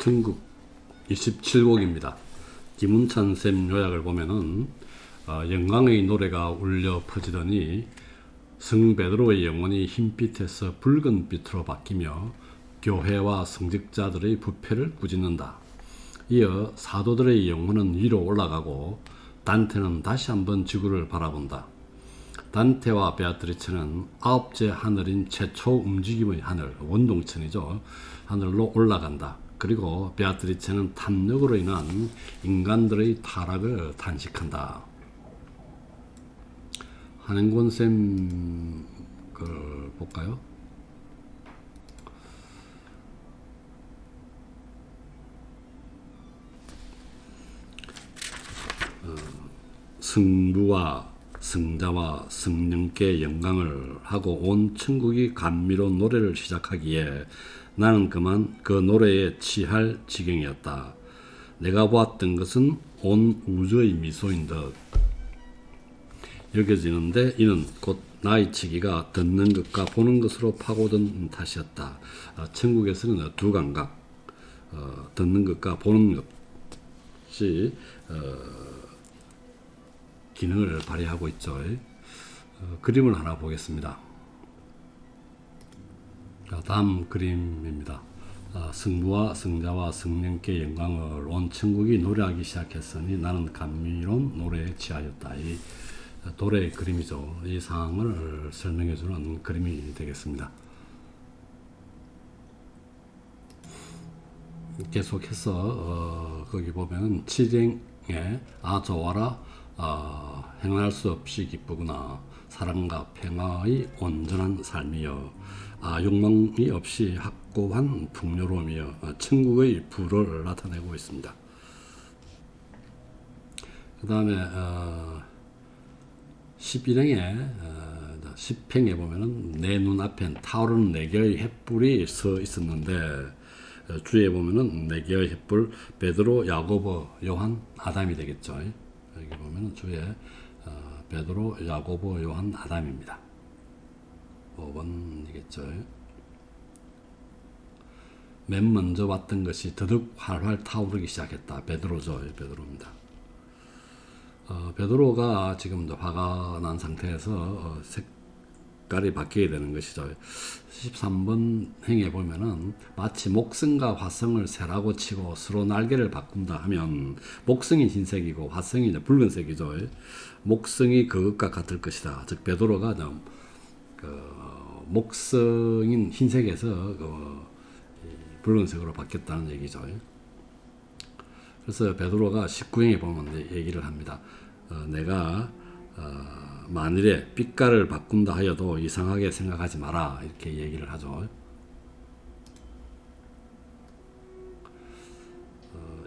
천국 27곡입니다. 김운찬 쌤 요약을 보면은 영광의 노래가 울려 퍼지더니 성 베드로의 영혼이 흰빛에서 붉은 빛으로 바뀌며 교회와 성직자들의 부패를 꾸짖는다. 이어 사도들의 영혼은 위로 올라가고 단테는 다시 한번 지구를 바라본다. 단테와 베아트리체는 아홉째 하늘인 최초 움직임의 하늘, 원동천이죠. 하늘로 올라간다. 그리고 베아트리체는 탐욕으로 인한 인간들의 타락을 탄식한다. 한행곤 쌤 걸 볼까요? 성부와 성자와 성령께 영광을 하고 온 천국이 감미로운 노래를 시작하기에 나는 그만 그 노래에 취할 지경이었다. 내가 보았던 것은 온 우주의 미소인 듯 여겨지는데 이는 곧 나의 치기가 듣는 것과 보는 것으로 파고든 탓이었다. 천국에서는 두 감각, 듣는 것과 보는 것이 기능을 발휘하고 있죠. 그림을 하나 보겠습니다. 다음 그림입니다. 성부와 성자와 성령께 영광을 온 천국이 노래하기 시작했으니 나는 감미로운 노래에 취하였다. 이 노래의 그림이죠. 이 상황을 설명해주는 그림이 되겠습니다. 계속해서 거기 보면 칠행에 좋아라 행할 수 없이 기쁘구나 사랑과 평화의 온전한 삶이여 욕망이 없이 확고한 풍요로움이여 천국의 부를 나타내고 있습니다. 그 다음에 11행에 10행에 보면은 내 눈앞엔 타오르는 4개의 횃불이 서 있었는데 주에 보면은 4개의 횃불 베드로, 야고보, 요한, 아담이 되겠죠. 여기 보면은 주에 베드로, 야고보, 요한, 아담입니다. 5번이겠죠. 맨 먼저 왔던 것이 더욱 활활 타오르기 시작했다. 베드로죠. 베드로입니다. 베드로가 지금 화가 난 상태에서 색깔이 바뀌게 되는 것이죠. 13번 행에 보면은 마치 목성과 화성을 새라고 치고 서로 날개를 바꾼다 하면 목성이 흰색이고 화성이 이제 붉은색이죠. 목성이 그것과 같을 것이다. 즉 베드로가 목성인 흰색에서 붉은색으로 바뀌었다는 얘기죠. 그래서 베드로가 19행에 보면 얘기를 합니다. 내가 만일에 빛깔을 바꾼다 하여도 이상하게 생각하지 마라 이렇게 얘기를 하죠.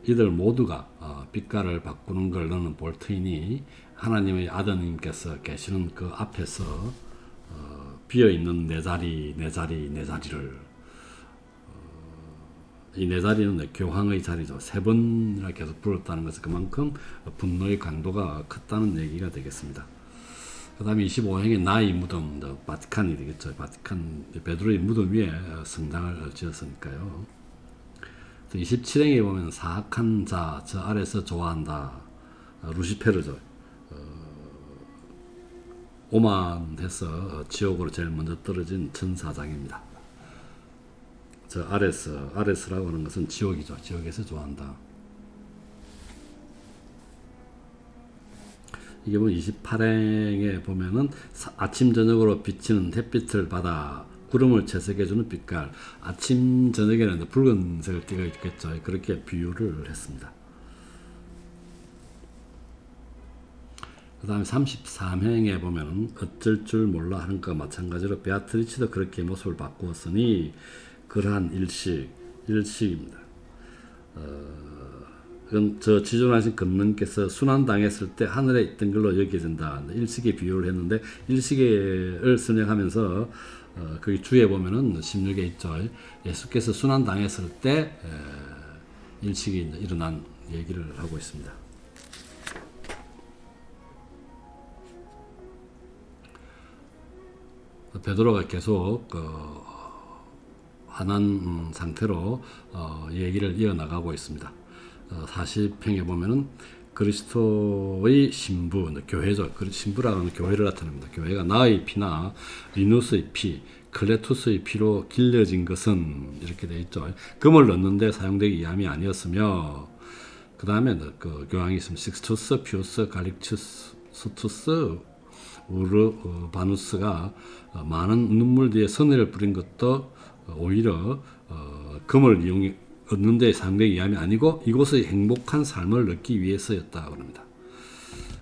이들 모두가 빛깔을 바꾸는 걸 너는 볼 터이니 하나님의 아드님께서 계시는 그 앞에서 비어있는 내 자리를 이 네 자리는 교황의 자리죠. 3번이나 계속 불렀다는 것은 그만큼 분노의 강도가 컸다는 얘기가 되겠습니다. 그 다음에 25행의 나의 무덤, 바티칸이 되겠죠. 바티칸, 베드로의 무덤 위에 성당을 지었으니까요. 27행에 보면 사악한 자, 저 아래서 좋아한다. 루시페르죠. 오만해서 지옥으로 제일 먼저 떨어진 천사장입니다. 저 아레스라고 하는 것은 지옥이죠. 지옥에서 좋아한다. 이게 뭐 28행에 보면은 아침 저녁으로 비치는 햇빛을 받아 구름을 채색해주는 빛깔. 아침 저녁에는 붉은색을 띠가 있겠죠. 그렇게 비유를 했습니다. 그 다음에 33행에 보면은 어쩔 줄 몰라 하는 것과 마찬가지로 베아트리치도 그렇게 모습을 바꾸었으니 그러한 일식입니다. 저 지존하신 금문께서 순환당했을 때 하늘에 있던 걸로 여겨진다. 일식에 비유를 했는데 일식을 설명하면서 거기 주에 보면은 16에 있죠. 예수께서 순환당했을 때 일식이 일어난 얘기를 하고 있습니다. 베드로가 계속 환한 상태로 얘기를 이어나가고 있습니다. 40행에 보면은 그리스도의 신부, 교회죠. 신부라고 하는 교회를 나타냅니다. 교회가 나의 피나 리누스의 피, 클레투스의 피로 길려진 것은 이렇게 되어 있죠. 금을 넣는데 사용되기 위함이 아니었으며, 그 다음에 그 교황이 있으면 식스투스, 피우스, 갈릭투스, 우르바누스가 많은 눈물 뒤에 선회를 뿌린 것도 오히려 금을 얻는 데 사용되기 위함이 아니고 이곳의 행복한 삶을 얻기 위해서였다고 합니다.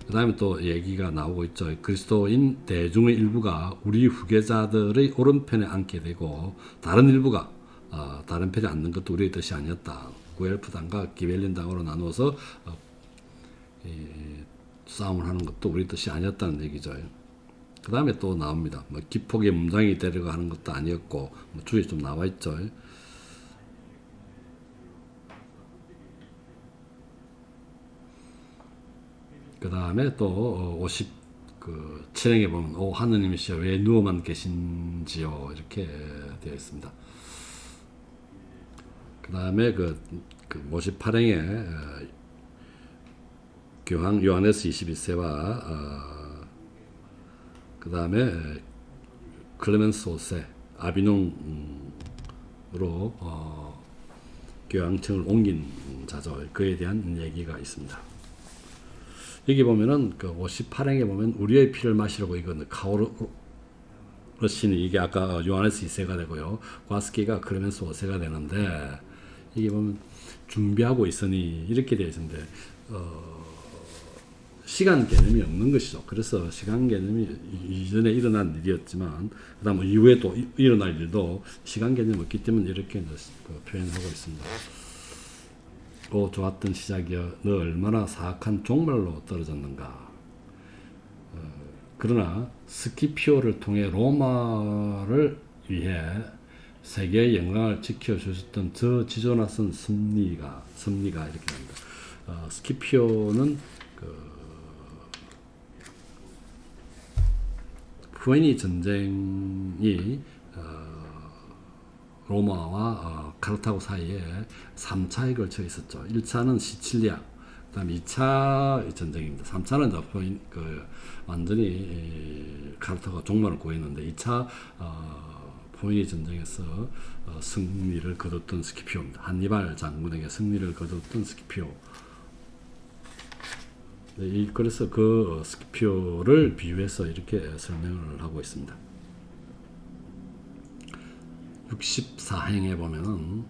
그 다음에 또 얘기가 나오고 있죠. 그리스도인 대중의 일부가 우리 후계자들의 오른편에 앉게 되고 다른 일부가 다른 편에 앉는 것도 우리의 뜻이 아니었다. 구엘프당과 기벨린당으로 나누어서 싸움을 하는 것도 우리 뜻이 아니었다는 얘기죠. 그 다음에 또 나옵니다. 기폭의 문장이 되려고 하는 것도 아니었고, 주에 좀 나와 있죠. 그 다음에 또 57행에 보면 오 하느님이시여 왜 누워만 계신지요 이렇게 되어 있습니다. 그 다음에 58행에 교황 요하네스 21세와 그 다음에 클레멘스 5세 아비뇽으로 교황청을 옮긴 자죠. 그에 대한 얘기가 있습니다. 여기 보면은 58행에 보면 우리의 피를 마시려고 이건 카오르시니 이게 아까 요하네스 2세가 되고요. 과스키가 클레멘스 5세가 되는데 이게 보면 준비하고 있으니 이렇게 되어 있는데 시간 개념이 없는 것이죠. 그래서 시간 개념이 이전에 일어난 일이었지만 그 다음 이후에 또 일어날 일도 시간 개념이 없기 때문에 이렇게 표현하고 있습니다. 오 좋았던 시작이여 너 얼마나 사악한 종말로 떨어졌는가. 그러나 스키피오를 통해 로마를 위해 세계의 영광을 지켜주셨던 저 지존하선 섭리가 이렇게 됩니다. 스키피오는 푸에니 전쟁이 로마와 카르타고 사이에 3차에 걸쳐 있었죠. 1차는 시칠리아, 그 다음에 2차 전쟁입니다. 3차는 완전히 카르타고가 종말을 구했는데 2차 푸에니 전쟁에서 승리를 거뒀던 스키피오입니다. 한니발 장군에게 승리를 거뒀던 스키피오. 그래서 그 스키피오를 비유해서 이렇게 설명을 하고 있습니다. 64행에 보면은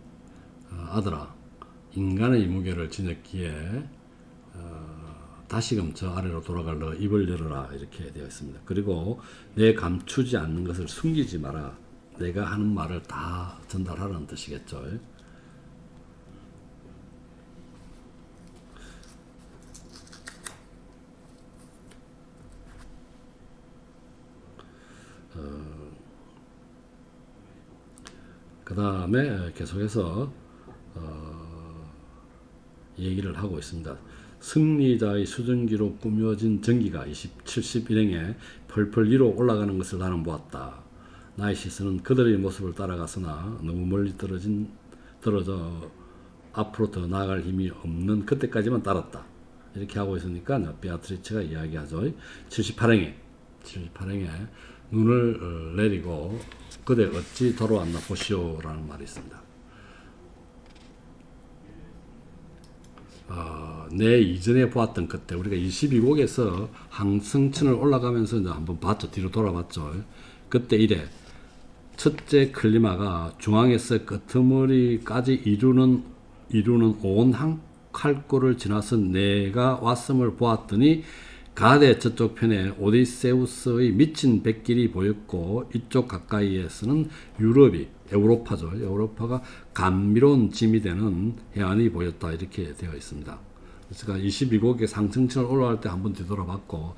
아들아 인간의 무게를 지녔기에 다시금 저 아래로 돌아갈러 입을 열어라 이렇게 되어 있습니다. 그리고 내 감추지 않는 것을 숨기지 마라. 내가 하는 말을 다 전달하라는 뜻이겠죠. 그 다음에 계속해서 얘기를 하고 있습니다. 승리자의 수증기로 꾸며진 전기가 71행에 펄펄 위로 올라가는 것을 나는 보았다. 나의 시선은 그들의 모습을 따라갔으나 너무 멀리 떨어져 앞으로 더 나아갈 힘이 없는 그때까지만 따랐다. 이렇게 하고 있으니까 베아트리체가 이야기하죠. 78행에 눈을 내리고 그대 어찌 돌아왔나 보시오라는 말이 있습니다. 내 이전에 보았던 그때 우리가 22곡에서 항승천을 올라가면서 이제 한번 봤죠. 뒤로 돌아봤죠. 그때 이래 첫째 클리마가 중앙에서 끄트머리까지 이루는 온 한 칼골을 지나서 내가 왔음을 보았더니 가데 저쪽 편에 오디세우스의 미친 백길이 보였고 이쪽 가까이에서는 에우로파죠. 에우로파가 감미로운 짐이 되는 해안이 보였다. 이렇게 되어 있습니다. 그러니까 22곡의 상승천을 올라갈 때 한번 뒤돌아봤고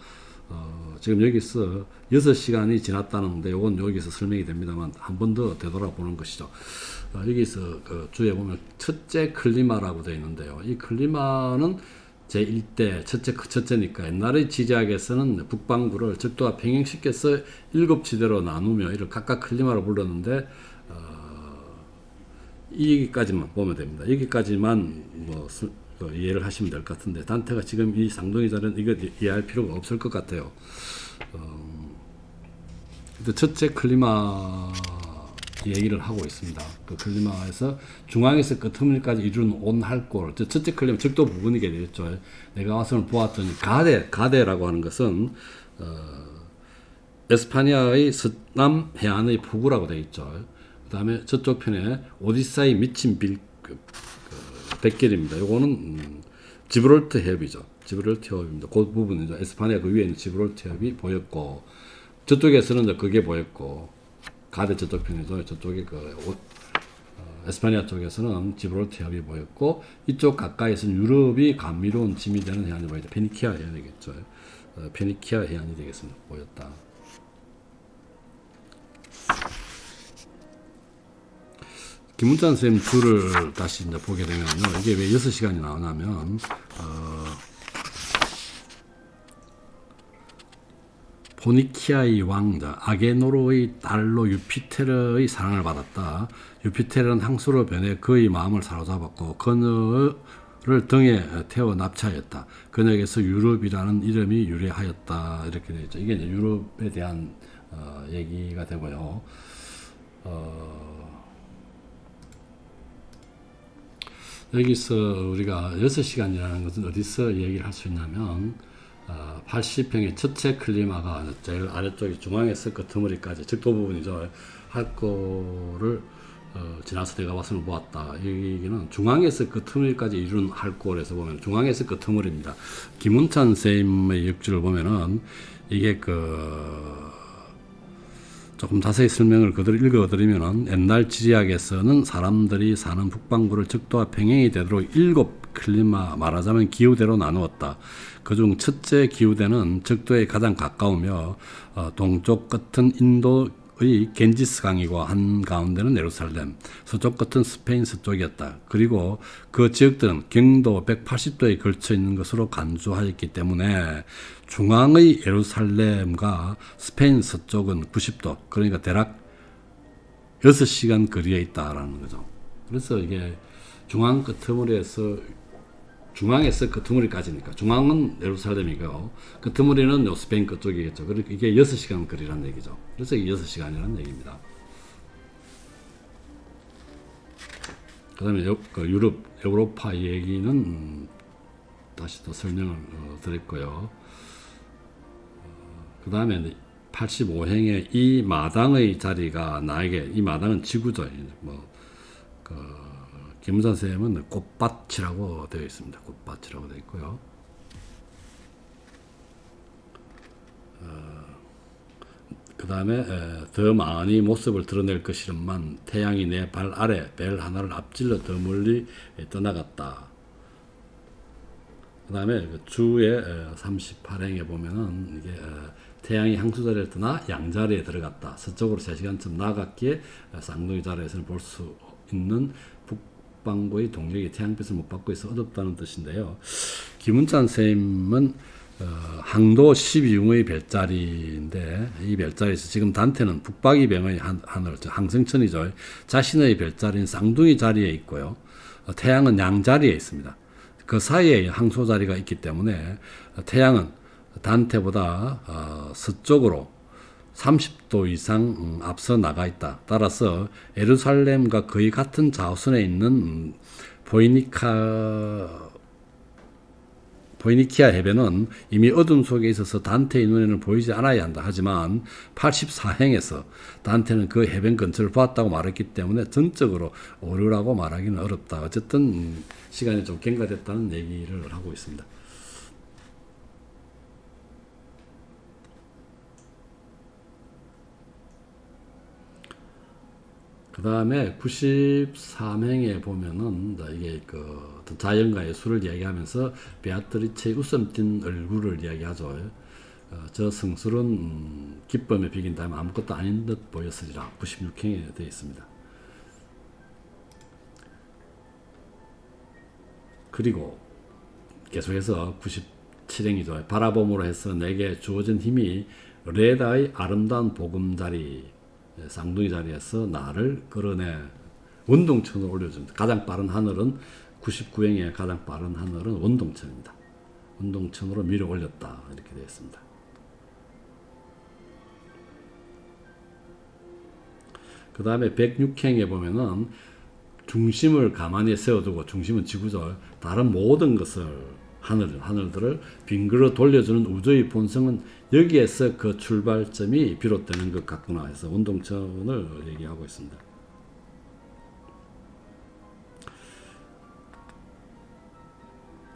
지금 여기서 6시간이 지났다는데 이건 여기서 설명이 됩니다만 한 번 더 되돌아보는 것이죠. 여기서 주에 보면 첫째 클리마라고 되어 있는데요. 이 클리마는 제1대 첫째니까 옛날의 지리학에서는 북반구를 적도와 평행시켜서 7지대로 나누며 이를 각각 클리마로 불렀는데 여기까지만 보면 됩니다. 여기까지만 이해를 하시면 될 것 같은데, 단테가 지금 이 쌍둥이 자리는 이거 이해할 필요가 없을 것 같아요. 첫째 클리마 얘기를 하고 있습니다. 그 클리마에서 중앙에서 끝머리까지 이루는 온할골, 첫째 클리마 적도 부분이게 되겠죠. 내가 와서 보았더니 가데라고 하는 것은 에스파니아의 서남 해안의 포구라고 되어 있죠. 그 다음에 저쪽 편에 오디사의 미친 백길입니다. 요거는 지브롤터 해협이죠. 지브롤터 해협입니다. 그 부분이죠. 에스파니아 그 위에 있는 지브롤터 해협이 보였고, 저쪽에서는 이제 그게 보였고, 가데 저쪽 편이죠. 저쪽에 에스파니아 쪽에서는 지브롤터 해협이 보였고, 이쪽 가까이에서는 유럽이 감미로운 짐이 되는 해안이 보이죠. 페니키아 해안이겠죠. 페니키아 해안이 되겠습니다. 보였다. 김문찬 선생님 줄을 다시 이제 보게 되면요. 이게 왜 6시간이 나오냐면, 포니키아의 왕자 아게노르의 딸로 유피테르의 사랑을 받았다. 유피테르는 항소로 변해 그의 마음을 사로잡았고 그녀를 등에 태워 납치하였다. 그녀에게서 유럽이라는 이름이 유래하였다. 이렇게 되어 있죠. 이게 이제 유럽에 대한 얘기가 되고요. 여기서 우리가 6시간이라는 것은 어디서 얘기를 할 수 있냐면, 80평의 첫째 클리마가 제일 아래쪽에 중앙에서 끝머리까지 적도 부분이죠. 할골을 지나서 내가 왔음을 보았다. 이 얘기는 중앙에서 끝머리까지 이룬 할골에서 보면 중앙에서 끝머리입니다. 김문찬 쌤의 역주를 보면은 이게 조금 자세히 설명을 그대로 읽어드리면은, 옛날 지리학에서는 사람들이 사는 북반구를 적도와 평행이 되도록 7 클리마, 말하자면 기후대로 나누었다. 그중 첫째 기후대는 적도에 가장 가까우며 동쪽 끝은 인도의 겐지스 강이고 한가운데는 예루살렘, 서쪽 끝은 스페인 서쪽이었다. 그리고 그 지역들은 경도 180도에 걸쳐 있는 것으로 간주하였기 때문에 중앙의 예루살렘과 스페인 서쪽은 90도, 그러니까 대략 6시간 거리에 있다라는 거죠. 그래서 이게 중앙 끝머리에서 중앙에서 끝머리까지니까 중앙은 예루살렘이고요. 끝머리는 스페인 끝쪽이겠죠. 그러니까 이게 6시간 거리라는 얘기죠. 그래서 이게 6시간이라는 얘기입니다. 그 다음에 유럽, 에우로파 얘기는 다시 또 설명을 드렸고요. 그 다음에 85행의 이 마당의 자리가 나에게, 이 마당은 지구죠. 김문찬 선생님은 꽃밭이라고 되어 있습니다. 꽃밭이라고 되어 있고요. 그 다음에 더 많이 모습을 드러낼 것이름만 태양이 내 발 아래 벨 하나를 앞질러 더 멀리 떠나갔다. 그 다음에 주의 38행에 보면은 이게 태양이 항수자리를 떠나 양자리에 들어갔다. 서쪽으로 3시간쯤 나갔기에 쌍둥이 자리에서는 볼 수 있는 북반구의 동력이 태양빛을 못 받고 있어 어둡다는 뜻인데요. 김문찬 선생님은 항도 12웅의 별자리인데, 이 별자리에서 지금 단테는 북박이병의 하늘, 항성천이죠. 자신의 별자리인 쌍둥이 자리에 있고요. 태양은 양자리에 있습니다. 그 사이에 항소자리가 있기 때문에 태양은 단테보다 서쪽으로 30도 이상 앞서 나가 있다. 따라서 예루살렘과 거의 같은 자우선에 있는 보이니키아 해변은 이미 어둠 속에 있어서 단테의 눈에는 보이지 않아야 한다. 하지만 84행에서 단테는 그 해변 근처를 보았다고 말했기 때문에 전적으로 오류라고 말하기는 어렵다. 어쨌든 시간이 좀 경과됐다는 얘기를 하고 있습니다. 그 다음에 93행에 보면은 이게 자연과 예술을 이야기하면서 베아트리체의 웃음 띤 얼굴을 이야기하죠. 저 성술은 기쁨에 비긴다면 아무것도 아닌 듯 보였으리라. 96행에 되어 있습니다. 그리고 계속해서 97행이죠. 바라봄으로 해서 내게 주어진 힘이 레다의 아름다운 보금자리 쌍둥이 자리에서 나를 끌어내 원동천으로 올려줍니다. 가장 빠른 하늘은 99행의 가장 빠른 하늘은 원동천입니다. 원동천으로 밀어 올렸다 이렇게 되어 있습니다. 그 다음에 106행에 보면은 중심을 가만히 세워두고, 중심은 지구죠. 다른 모든 것을 하늘들을 빙글어 돌려주는 우주의 본성은 여기에서 그 출발점이 비롯되는 것 같구나 해서 원동천을 얘기하고 있습니다.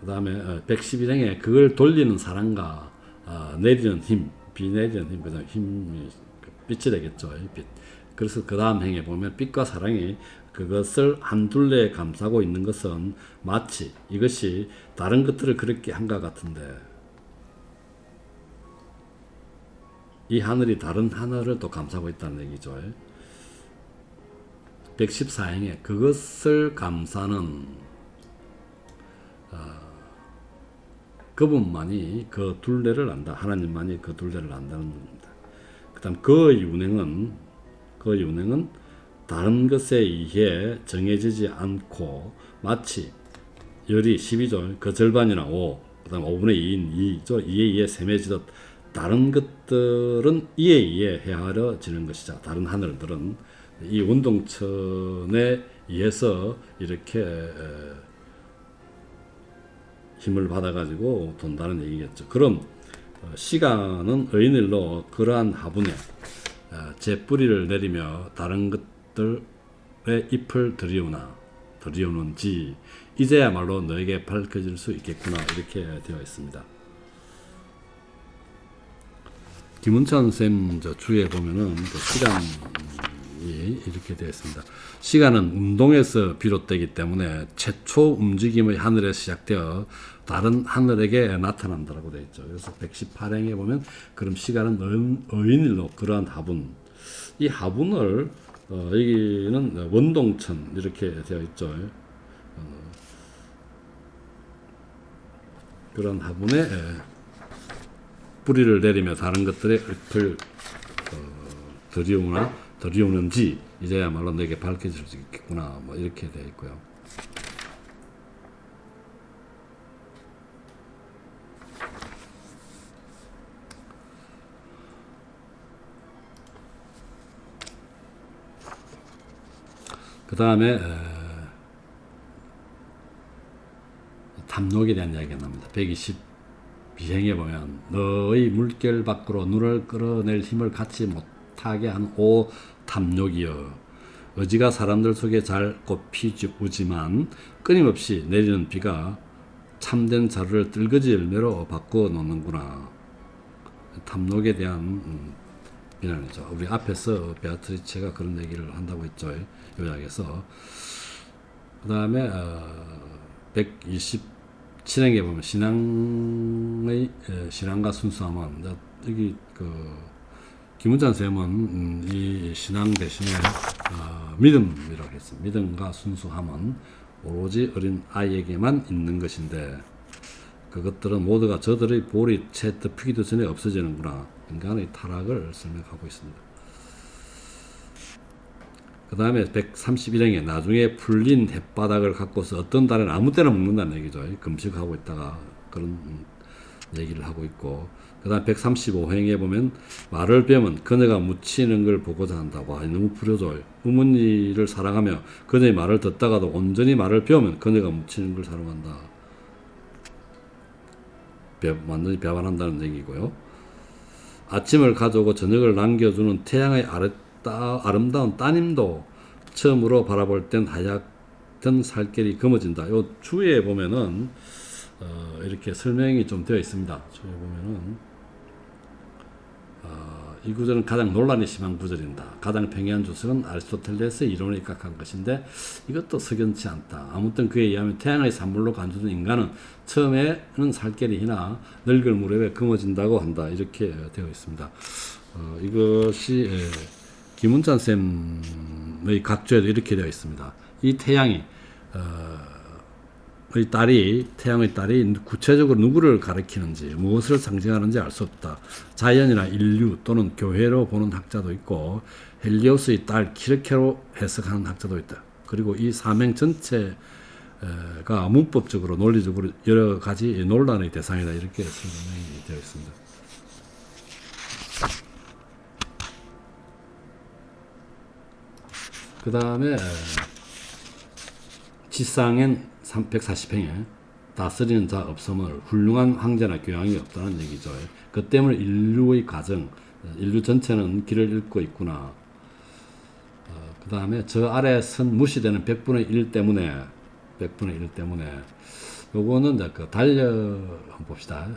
그 다음에 111행에 그걸 돌리는 사랑과 내리는 힘, 비 내리는 힘, 그 다음에 힘이 빛이 되겠죠. 빛. 그래서 그 다음 행에 보면 빛과 사랑이 그것을 한 둘레에 감싸고 있는 것은 마치 이것이 다른 것들을 그렇게 한것 같은데, 이 하늘이 다른 하늘을 또 감싸고 있다는 얘기죠. 114행에 그것을 감싸는 그분만이 그 둘레를 안다. 하나님만이 그 둘레를 안다는 겁니다. 그 다음 그 운행은 다른 것에 의해 정해지지 않고 마치 열이 12조 그 절반이나 5, 그 다음 5분의 2인 2조 2에 의해 셈해지듯 다른 것들은 이에 의해 헤아려지는 것이자 다른 하늘들은 이 원동천에 의해서 이렇게 힘을 받아가지고 돈다는 얘기겠죠. 그럼 시간은 의인일로 그러한 화분에 제 뿌리를 내리며 다른 것들의 잎을 들이우는지 이제야말로 너에게 밝혀질 수 있겠구나 이렇게 되어 있습니다. 김은찬 쌤 주에 보면은 시간이 이렇게 되어 있습니다. 시간은 운동에서 비롯되기 때문에 최초 움직임의 하늘에 시작되어 다른 하늘에게 나타난다라고 되어 있죠. 그래서 118행에 보면 그럼 시간은 의인일로 그러한 화분, 이 화분을 여기는 원동천 이렇게 되어 있죠. 그런 화분에 뿌리를 내리며 다른 것들의 잎을 들이우는지 이제야말로 내게 밝혀질 수 있겠구나 뭐 이렇게 되어 있고요. 그 다음에 탐욕에 대한 이야기가 나옵니다. 122행에 보면 너의 물결 밖으로 눈을 끌어낼 힘을 갖지 못하게 한 오 탐욕이여, 의지가 사람들 속에 잘 꽃피우지만 끊임없이 내리는 비가 참된 자루를 뜰거지 열매로 바꿔 놓는구나. 탐욕에 대한 비난이죠. 우리 앞에서 베아트리체가 그런 얘기를 한다고 했죠. 요약에서. 그 다음에 127행에 보면 신앙과 순수함은, 여기 김은찬 쌤은 이 신앙 대신에 믿음이라고 했습니다. 믿음과 순수함은 오로지 어린 아이에게만 있는 것인데 그것들은 모두가 저들의 볼이 채 덮이기도 전에 없어지는구나. 인간의 타락을 설명하고 있습니다. 그 다음에 131행에 나중에 풀린 햇바닥을 갖고서 어떤 달은 아무 때나 먹는다는 얘기죠. 금식하고 있다가 그런 얘기를 하고 있고, 그 다음 135행에 보면 말을 배우면 그녀가 묻히는 걸 보고자 한다. 와, 너무 부려져요. 어머니를 사랑하며 그녀의 말을 듣다가도 온전히 말을 배우면 그녀가 묻히는 걸 사랑한다. 완전히 배반한다는 얘기고요. 아침을 가져오고 저녁을 남겨주는 태양의 아름다운 따님도 처음으로 바라볼 땐 하얗던 살결이 검어진다. 요 주에 보면은 이렇게 설명이 좀 되어 있습니다. 주에 보면은 이 구절은 가장 논란이 심한 구절입니다. 가장 평이한 주석은 아리스토텔레스의 이론에 입각한 것인데 이것도 석연치 않다. 아무튼 그에 의하면 태양의 산물로 간주된 인간은 처음에는 살결이 희나 늙을 무렵에 검어진다고 한다. 이렇게 되어 있습니다. 이것이 김은찬 쌤의 각주에도 이렇게 되어 있습니다. 이 태양이 태양의 딸이 구체적으로 누구를 가리키는지, 무엇을 상징하는지 알 수 없다. 자연이나 인류 또는 교회로 보는 학자도 있고 헬리오스의 딸 키르케로 해석하는 학자도 있다. 그리고 이 사명 전체가 문법적으로 논리적으로 여러 가지 논란의 대상이다 이렇게 설명이 되어 있습니다. 그 다음에 지상엔 140행에 다스리는 자 없음을 훌륭한 황제나 교양이 없다는 얘기죠. 그 때문에 인류의 가정, 인류 전체는 길을 잃고 있구나. 그 다음에 저 아래 선 무시되는 100분의 1 때문에 요거는 그 달력 한번 봅시다.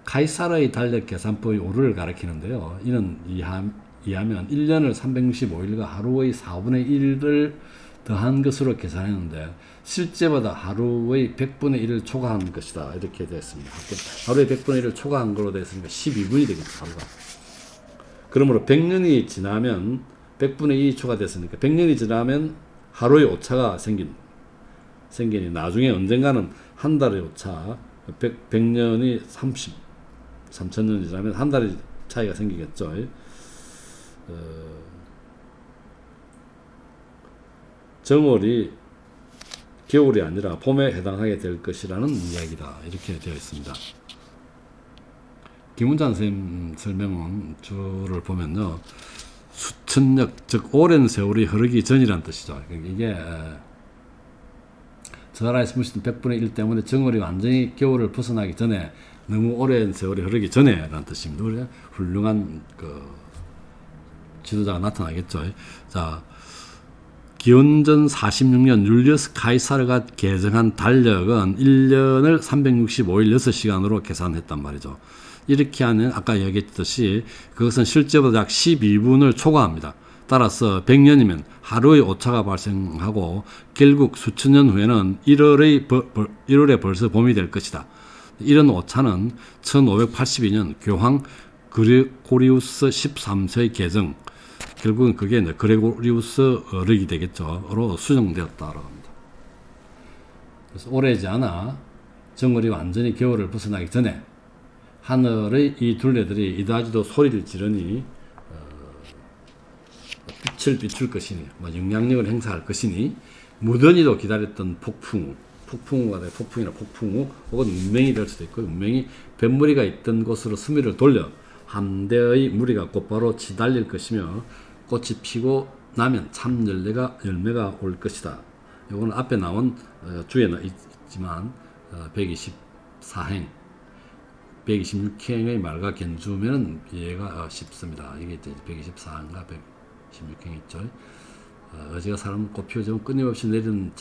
카이사르의 달력 계산법이 오류를 가리키는데요. 이는 이하면 1년을 365일과 하루의 4분의 1을 더한 것으로 계산했는데 실제보다 하루의 100분의 1을 초과한 것이다. 이렇게 되어 있습니다. 하루의 100분의 1을 초과한 거로 되어 있으니까 12분이 되겠죠. 하루가. 그러므로 100년이 지나면 100분의 2이 초과됐으니까 100년이 지나면 하루의 오차가 생기니 나중에 언젠가는 한 달의 오차 100년이 3,000년이 지나면 한 달의 차이가 생기겠죠. 정월이 겨울이 아니라 봄에 해당하게 될 것이라는 이야기다. 이렇게 되어 있습니다. 김훈장 선생님 설명은 주를 보면요. 수천역, 즉 오랜 세월이 흐르기 전이란 뜻이죠. 이게 저 나라에 숨으신 100분의 1 때문에 정월이 완전히 겨울을 벗어나기 전에 너무 오랜 세월이 흐르기 전에 라는 뜻입니다. 우리가 훌륭한 지도자가 나타나겠죠. 자, 기원전 46년 율리어스 카이사르가 개정한 달력은 1년을 365일 6시간으로 계산했단 말이죠. 이렇게 하면 아까 얘기했듯이 그것은 실제보다 약 12분을 초과합니다. 따라서 100년이면 하루의 오차가 발생하고 결국 수천 년 후에는 1월에 벌써 봄이 될 것이다. 이런 오차는 1582년 교황 그레고리우스 13세의 개정, 결국은 그게 그레고리우스 어력이 되겠죠.로 수정되었다라고 합니다. 그래서 오래지 않아 정월이 완전히 겨울을 벗어나기 전에 하늘의 이 둘레들이 이다지도 소리를 지르니 빛을 비출 것이니 영향력을 행사할 것이니 무던히도 기다렸던 폭풍우가 돼 폭풍이나 폭풍우 혹은 운명이 될 수도 있고 운명이 뱃무리가 있던 곳으로 수미를 돌려 함대의 무리가 곧바로 치달릴 것이며 꽃이 피고 나면 참 열매가 올 것이다. 이거는 앞에 나온 주에는 있지만 124행 126행의 말과 견주면 이해가 쉽습니다. 이게 이제 124인가 116행 있죠. 어제가 사람 꽃피우지만 끊임없이 내리는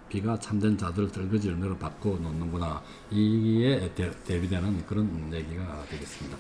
비가 참된 자들을 떨거지 열매로 바꿔 놓는구나. 이에 대비되는 그런 얘기가 되겠습니다.